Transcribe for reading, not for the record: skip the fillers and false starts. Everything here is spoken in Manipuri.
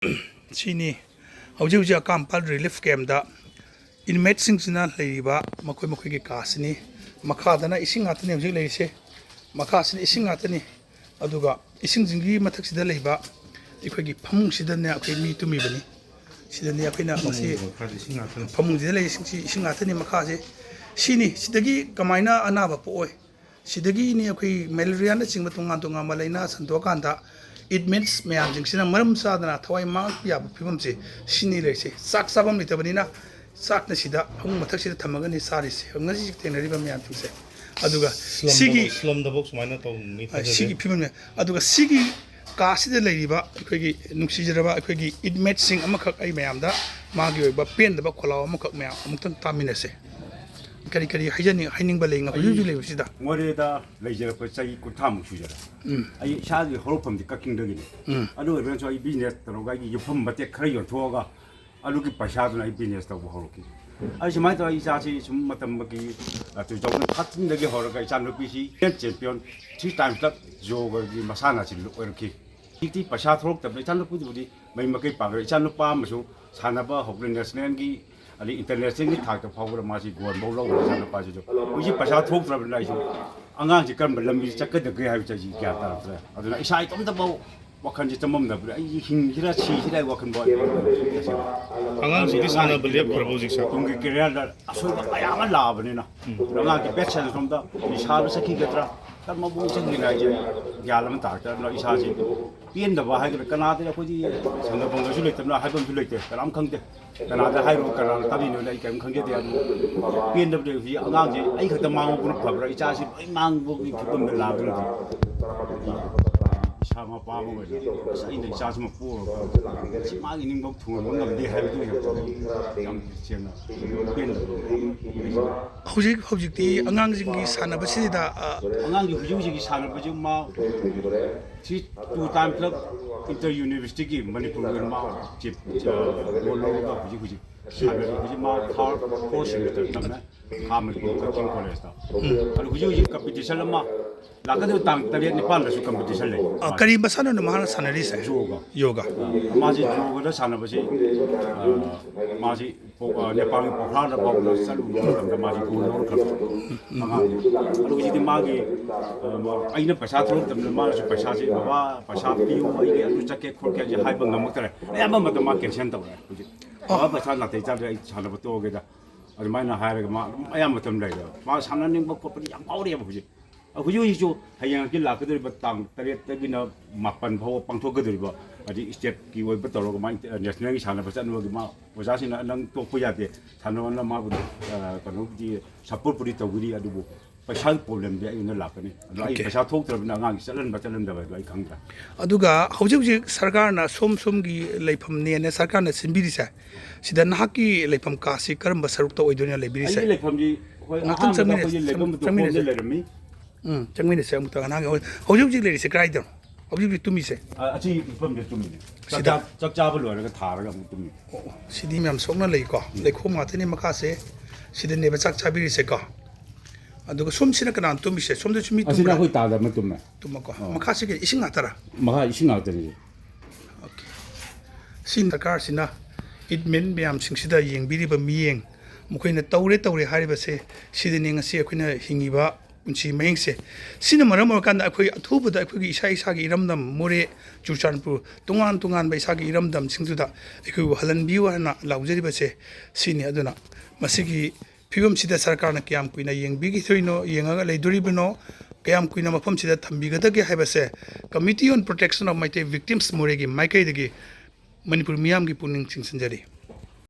Sini hꯧji hꯧji akampal relief camp da inmate singsina leiba makoi ki kasini makhadana ising atani hojik leise makhasini ising atani aduga ising jingi mathak sida leiba ikoi gi phamung sida ne akoi mi tumi bani sida ne akoi na masi phamung sida lei ising atani makhase sini sidagi kamaina anaba po oi sidagi ni akoi malaria na chingba tunga malaina sandokanda it means mayam jingsina maram sadana thawai mang ya phibam se sini leise sak sabam litabani sak na sida hung mathak sida thamagani sari se ngasi tenari ba mayam se aduga sigi slum the box minor to mi sigi phibam aduga sigi ka sida leiba akhoi nungsi jaraba akhoi it means sing amakak ai mayam da magi oiba pen da ba kholaw amakak mayam amutang tamina se kari hajani haining ba lenga yuju lebu sida ngoreda leijera ko chai ku tham chu jara ai sha gi horpam di kaking dagi adu ren so ai business taro ga gi yufam bate khara yor thoga alu ki pasha na ai business ta bo horoki ai simai to ai sa chi sum matam gi tu jong khatin dagi horoga chan ru pc champion 3 times tak jo ga gi masana chi lu orki ti pasha throk ta chan lu pu di mai ma kai pa ga chan lu pa ma su sana ba hoklen national gi ali international ni thak ta phawra ma si gon bo lo sa na pa jo uji pasha thok tra lai so angang ji kan lam bi chak da ge ha cha ji kya ta tra aduna isai tom da bo wakhan ji tamam da ai hing hira chi hira wakhan bo angang si sana believe proposing sa tung ge kya da asoi ba ya ma la ba ni na angang ki pet cha som da isha ba sakhi ga tra kan ma bu chang ni ga ji ya lam ta ta no isha ji pien da ba ha ga kana da ko ji sang da bong da su le tam na ha bom su le te kalam khang de kana da hai ro kana ta bi no lai kam khang ge de pien da de ji angang ji ai khata mang bu pha ra icha si ai mang bu ki bom da la ba ni sama pa mo ga sai ne cha sma pu chi ma gi ning bok thu mo ngam de hai du ya kam chen na pien da hojik ti angang jingi sana ba sida angang gi huju gi sana ba ju ma chi two time club inter university gi manipur gi ma chip lo lo ga huju sana huju ma thar course semester tamna hamil ko coaching college ta alu huju competition ma lakadu tang tariat nipan da su competition le kari basana no mahana sanari sa yoga ma ji yoga da sana ba ji ma ji nepal ko ha da ba lo salu lo da ma ji ko lo ka ma alu ji di ma gi ai na pasha thro tam ma su pasha ji ba pasha pi u ai ge alu chakke khol ke ji hai ba ngam tare ai ma ma da ma ke chen ta ba ji ba pasha na te cha ai sana ba to ge da ai ma na ha ga ma ai ma tam lai da ma sana ning ba ko pa yang pau de ba ji huju hijo hayang ki la kadri batang tare tagina mapan phaw pangthok kadri ba adi state ki oi batoro ma national ki sana basan wa ma waja sina nang to puya de thano na ma bu kanu ji support puri tawuri adu bu pasal problem de ina la kani ai pasal thok tra na ngang chalan bachalan da ba ai khanga aduga hojik sarkar na som gi leifam ne ne sarkar na sinbiri sa sida nahaki leifam ka si karam basaruk to oidonia leibiri sa ai leifam ji hoi nakam changmi le rami changmine se amuta na hojik le se krai don hojik tumi se achi ipam de tumi chak cha ba lo ra ga thar ga tumi sidi myam sokna lei ko lekhom ma thani makha se sidi ne ba chak chabiri se ko aduga som sina kana tumi se som de chumi tumi asina hoi ta da ma tumi tuma ko makha se ke ising atara maha ising out de okay sin sarkar sina it men myam singsida yengbiri ba miyeng mukoina tawre hariba se sidi ne ngasi akhina hingiba unchi mayeng se sina maram kan akhoi athuba da akhoi isa gi iramdam more chuchanpur tungan ba isa gi iramdam singdu da akhoi halan biwa na laujari ba se sini aduna masigi phibam sida sarkar na kyam kuina yengbi gi thoino yenga leiduri bino kyam kuina mafam sida thambi ga da ge haiba se committee on protection of mighty victims more gi maikai de gi manipur miyam gi puning chingsanjari